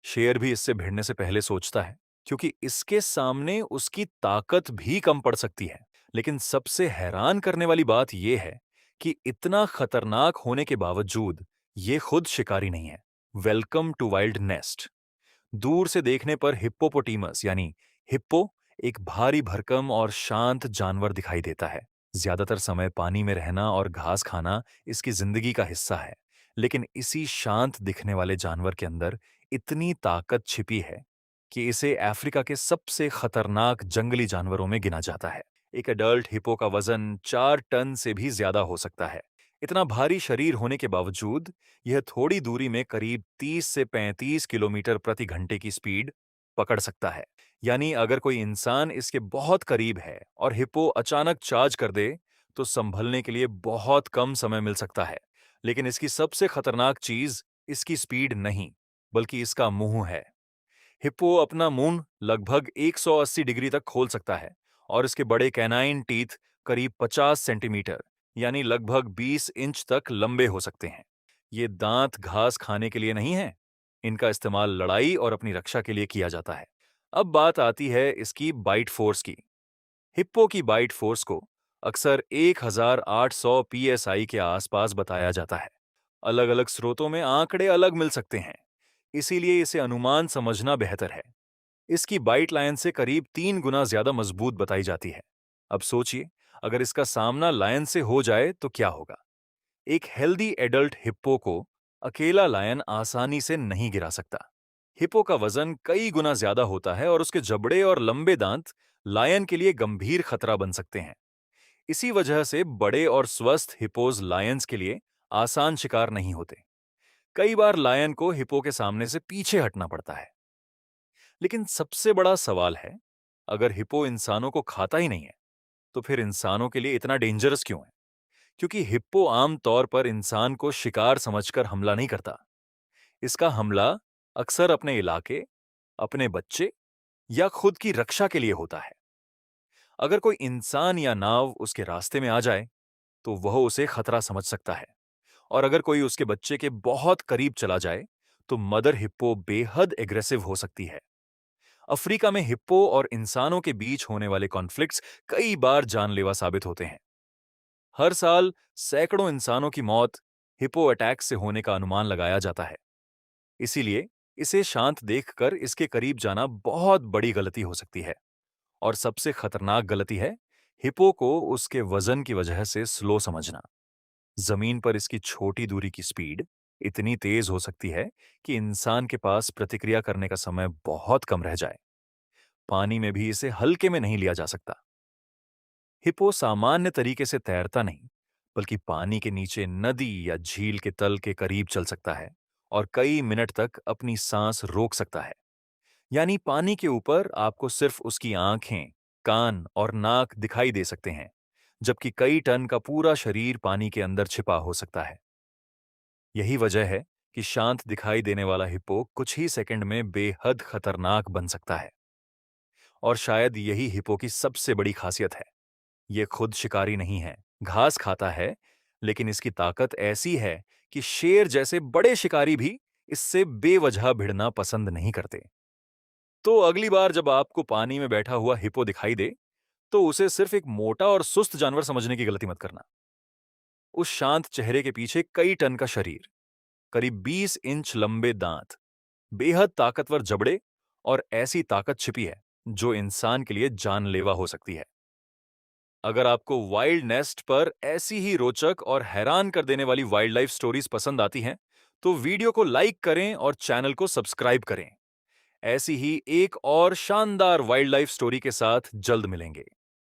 शेर भी इससे भिड़ने से पहले सोचता है, क्योंकि इसके सामने उसकी ताकत भी कम पड़ सकती है। लेकिन सबसे हैरान करने वाली बात यह है कि इतना खतरनाक होने के बावजूद ये खुद शिकारी नहीं है। Welcome to wild nest. दूर से देखने पर हिप्पोपोटेमस यानी हिप्पो एक भारी भरकम और शांत जानवर दिखाई देता है। ज्यादातर समय पानी में रहना और घास खाना इसकी जिंदगी का हिस्सा है। लेकिन इसी शांत दिखने वाले जानवर के अंदर इतनी ताकत छिपी है कि इसे अफ्रीका के सबसे खतरनाक जंगली जानवरों में गिना जाता है। एक एडल्ट हिप्पो का वजन 4 टन से भी ज्यादा हो सकता है। इतना भारी शरीर होने के बावजूद यह थोड़ी दूरी में करीब 30 से 35 किलोमीटर प्रति घंटे की स्पीड पकड़ सकता है। यानी अगर कोई इंसान इसके बहुत करीब है और हिप्पो अचानक चार्ज कर दे, तो संभलने के लिए बहुत कम समय मिल सकता है। लेकिन इसकी सबसे खतरनाक चीज इसकी स्पीड नहीं, बल्कि इसका मुंह है। हिप्पो अपना मुंह लगभग 180 डिग्री तक खोल सकता है और इसके बड़े कैनाइन टीथ करीब 50 सेंटीमीटर यानी लगभग 20 इंच तक लंबे हो सकते हैं। ये दांत घास खाने के लिए नहीं है, इनका इस्तेमाल लड़ाई और अपनी रक्षा के लिए किया जाता है। अब बात आती है इसकी बाइट फोर्स की। हिप्पो की बाइट फोर्स को अक्सर 1800 पीएसआई के आसपास बताया जाता है। अलग-अलग स्रोतों में आंकड़े अलग मिल सकते हैं, इसीलिए इसे अनुमान समझना बेहतर है। इसकी बाइट लायन से करीब 3 गुना ज्यादा मजबूत बताई जाती है। अब सोचिए, अगर इसका सामना लायन से हो जाए तो क्या होगा। एक हेल्दी एडल्ट हिप्पो को अकेला लायन आसानी से नहीं गिरा सकता। हिप्पो का वजन कई गुना ज्यादा होता है और उसके जबड़े और लंबे दांत लायन के लिए गंभीर खतरा बन सकते हैं। इसी वजह से बड़े और स्वस्थ हिप्पोज लायंस के लिए आसान शिकार नहीं होते। कई बार लायन को हिप्पो के सामने से पीछे हटना पड़ता है। लेकिन सबसे बड़ा सवाल है, अगर हिप्पो इंसानों को खाता ही नहीं है, तो फिर इंसानों के लिए इतना डेंजरस क्यों है? क्योंकि हिप्पो आम तौर पर इंसान को शिकार समझकर हमला नहीं करता। इसका हमला अक्सर अपने इलाके, अपने बच्चे या खुद की रक्षा के लिए होता है। अगर कोई इंसान या नाव उसके रास्ते में आ जाए, तो वह उसे खतरा समझ सकता है। और अगर कोई उसके बच्चे के बहुत करीब चला जाए, तो मदर हिप्पो बेहद एग्रेसिव हो सकती है। अफ्रीका में हिप्पो और इंसानों के बीच होने वाले कॉन्फ्लिक्ट्स कई बार जानलेवा साबित होते हैं। हर साल सैकड़ों इंसानों की मौत हिप्पो अटैक से होने का अनुमान लगाया जाता है। इसीलिए इसे शांत देखकर इसके करीब जाना बहुत बड़ी गलती हो सकती है। और सबसे खतरनाक गलती है हिप्पो को उसके वजन की वजह से स्लो समझना। जमीन पर इसकी छोटी दूरी की स्पीड इतनी तेज हो सकती है कि इंसान के पास प्रतिक्रिया करने का समय बहुत कम रह जाए। पानी में भी इसे हल्के में नहीं लिया जा सकता। हिप्पो सामान्य तरीके से तैरता नहीं, बल्कि पानी के नीचे नदी या झील के तल के करीब चल सकता है और कई मिनट तक अपनी सांस रोक सकता है। यानी पानी के ऊपर आपको सिर्फ उसकी आंखें, कान और नाक दिखाई दे सकते हैं, जबकि कई टन का पूरा शरीर पानी के अंदर छिपा हो सकता है। यही वजह है कि शांत दिखाई देने वाला हिप्पो कुछ ही सेकंड में बेहद खतरनाक बन सकता है। और शायद यही हिप्पो की सबसे बड़ी खासियत है। ये खुद शिकारी नहीं है, घास खाता है, लेकिन इसकी ताकत ऐसी है कि शेर जैसे बड़े शिकारी भी इससे बेवजह भिड़ना पसंद नहीं करते। तो अगली बार जब आपको पानी में बैठा हुआ हिप्पो दिखाई दे, तो उसे सिर्फ एक मोटा और सुस्त जानवर समझने की गलती मत करना। उस शांत चेहरे के पीछे कई टन का शरीर, करीब 20 इंच लंबे दांत, बेहद ताकतवर जबड़े और ऐसी ताकत छिपी है जो इंसान के लिए जानलेवा हो सकती है। अगर आपको वाइल्ड नेस्ट पर ऐसी ही रोचक और हैरान कर देने वाली वाइल्ड लाइफ स्टोरीज पसंद आती हैं, तो वीडियो को लाइक करें और चैनल को सब्सक्राइब करें। ऐसी ही एक और शानदार वाइल्ड लाइफ स्टोरी के साथ जल्द मिलेंगे।